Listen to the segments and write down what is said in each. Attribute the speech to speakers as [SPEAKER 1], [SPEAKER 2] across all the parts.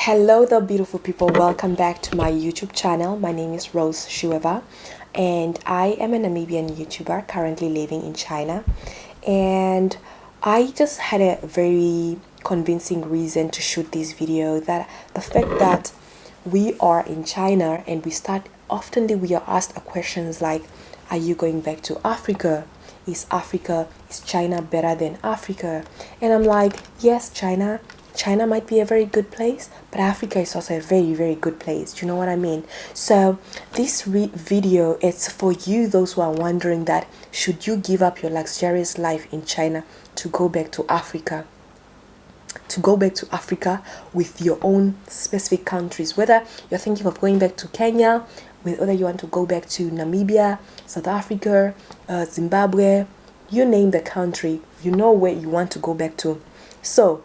[SPEAKER 1] Hello there, beautiful people. Welcome back to my YouTube channel. My name is Rose Shueva, and I am a Namibian YouTuber currently living in China. And I just had a very convincing reason to shoot this video, that the fact that we are in China and oftenly we are asked questions like, are you going back to Africa? Is China better than Africa? And I'm like, yes, China might be a very good place, but Africa is also a very, very good place. Do you know what I mean? So this video is for you, those who are wondering that should you give up your luxurious life in China to go back to Africa? To go back to Africa with your own specific countries, whether you're thinking of going back to Kenya, whether you want to go back to Namibia, South Africa, Zimbabwe, you name the country, you know where you want to go back to. So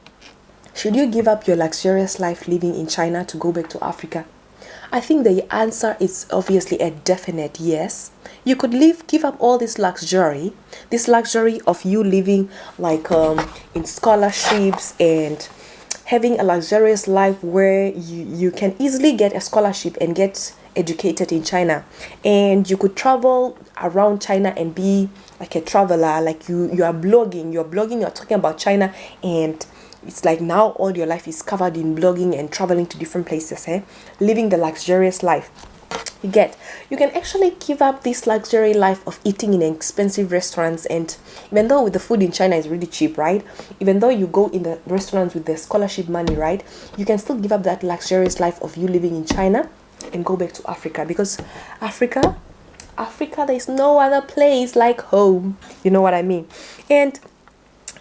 [SPEAKER 1] should you give up your luxurious life living in China to go back to Africa? I think the answer is obviously a definite yes. You could give up all this luxury of you living like in scholarships and having a luxurious life where you can easily get a scholarship and get educated in China, and you could travel around China and be like a traveler, like you're blogging, you're talking about China, and it's like now all your life is covered in blogging and traveling to different places, living the luxurious life. You can actually give up this luxury life of eating in expensive restaurants, and even though the food in China is really cheap, right? Even though you go in the restaurants with the scholarship money, right? You can still give up that luxurious life of you living in China and go back to Africa, because Africa, there's no other place like home. You know what I mean? And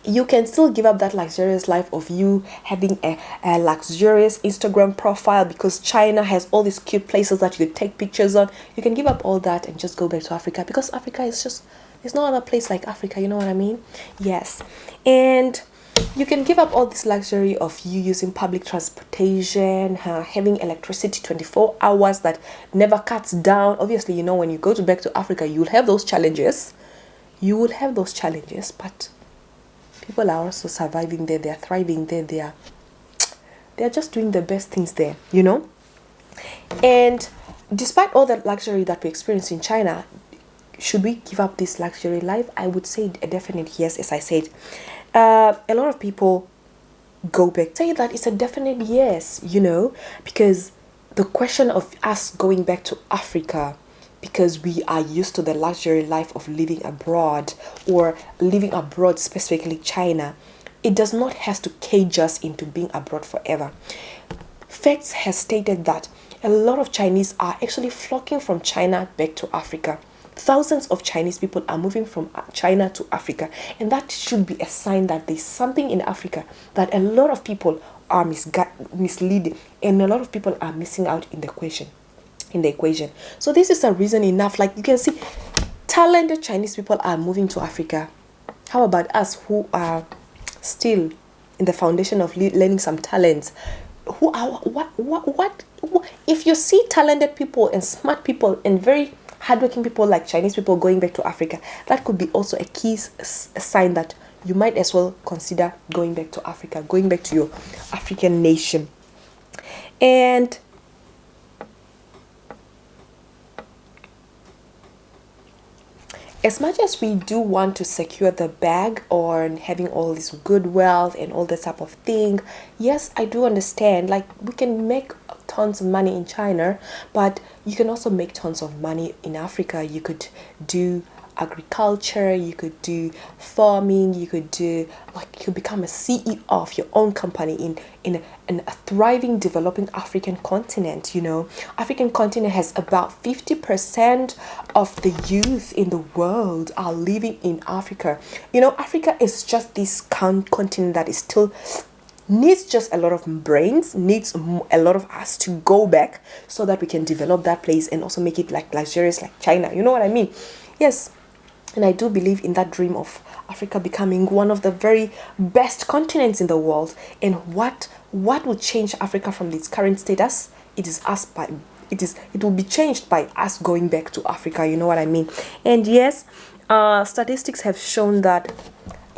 [SPEAKER 1] you can still give up that luxurious life of you having a luxurious Instagram profile, because China has all these cute places that you could take pictures on. You can give up all that and just go back to Africa, because Africa is just, there's no other place like Africa. You know what I mean? Yes. And you can give up all this luxury of you using public transportation, having electricity 24 hours that never cuts down. Obviously, you know, when you go back to Africa, you will have those challenges. But people are also surviving there. They are thriving there. They are just doing the best things there, you know. And despite all that luxury that we experience in China, should we give up this luxury life? I would say a definite yes. As I said, a lot of people go back, say that it's a definite yes, you know, because the question of us going back to Africa, because we are used to the luxury life of living abroad, or living abroad, specifically China, it does not have to cage us into being abroad forever. Facts has stated that a lot of Chinese are actually flocking from China back to Africa. Thousands of Chinese people are moving from China to Africa, and that should be a sign that there's something in Africa that a lot of people are misleading, and a lot of people are missing out in the equation. So this is a reason enough. Like you can see, talented Chinese people are moving to Africa. How about us who are still in the foundation of learning some talents? Who are what? If you see talented people and smart people and very hardworking people like Chinese people going back to Africa, that could be also a key sign that you might as well consider going back to Africa, going back to your African nation. And as much as we do want to secure the bag or having all this good wealth and all that type of thing, yes, I do understand, like we can make tons of money in China, but you can also make tons of money in Africa. You could do agriculture, you could do farming, you could become a CEO of your own company in a thriving, developing African continent. You know, African continent has about 50% of the youth in the world are living in Africa. You know, Africa is just this continent that is still needs just a lot of brains, needs a lot of us to go back so that we can develop that place and also make it like luxurious like China. You know what I mean? Yes. And I do believe in that dream of Africa becoming one of the very best continents in the world. And what will change Africa from its current status? It will be changed by us going back to Africa. You know what I mean? And yes, statistics have shown that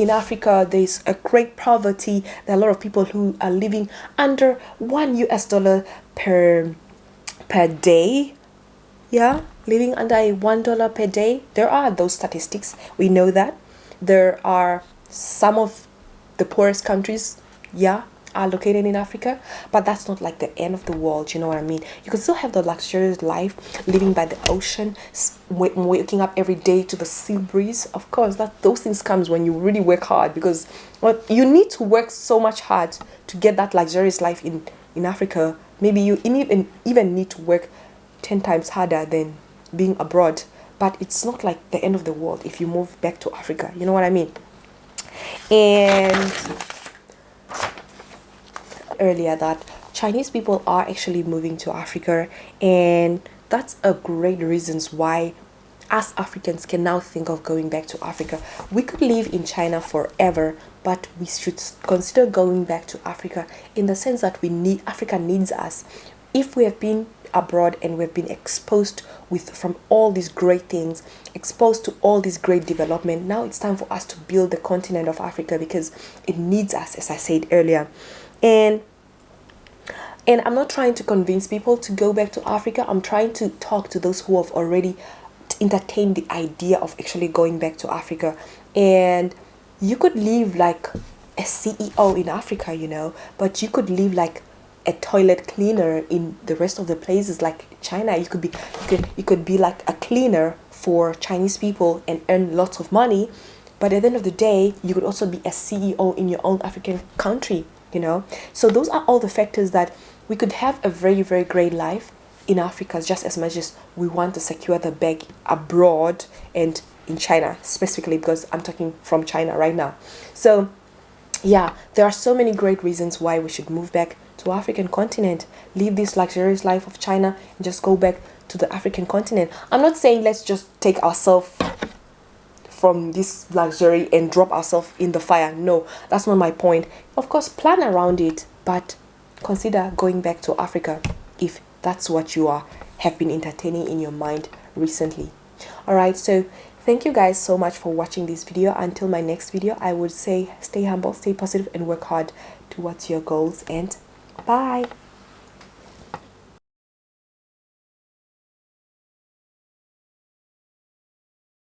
[SPEAKER 1] in Africa there's a great poverty. There are a lot of people who are living under $1 per day. Yeah, living under a $1 per day. There are those statistics. We know that. There are some of the poorest countries, yeah, are located in Africa, but that's not like the end of the world. You know what I mean? You can still have the luxurious life, living by the ocean, waking up every day to the sea breeze. Of course, that those things comes when you really work hard, because you need to work so much hard to get that luxurious life in Africa. Maybe you even need to work 10 times harder than being abroad, but it's not like the end of the world if you move back to Africa. You know what I mean? And earlier that Chinese people are actually moving to Africa, and that's a great reasons why us Africans can now think of going back to Africa. We could live in China forever, but we should consider going back to Africa, in the sense that Africa needs us. If we have been abroad and we've been exposed from all these great things, exposed to all this great development, now it's time for us to build the continent of Africa, because it needs us, as I said earlier. And I'm not trying to convince people to go back to Africa. I'm trying to talk to those who have already entertained the idea of actually going back to Africa. And you could live like a CEO in Africa, but you could live like a toilet cleaner in the rest of the places, like China. You could be like a cleaner for Chinese people and earn lots of money. But at the end of the day, you could also be a CEO in your own African country. So those are all the factors that we could have a very, very great life in Africa, just as much as we want to secure the bag abroad and in China specifically, because I'm talking from China right now. So yeah, there are so many great reasons why we should move back to African continent, leave this luxurious life of China and just go back to the African continent. I'm not saying let's just take ourselves from this luxury and drop ourselves in the fire. No, that's not my point. Of course, plan around it, but consider going back to Africa if that's what you have been entertaining in your mind recently. All right, so thank you guys so much for watching this video. Until my next video, I would say stay humble, stay positive, and work hard towards your goals. And bye.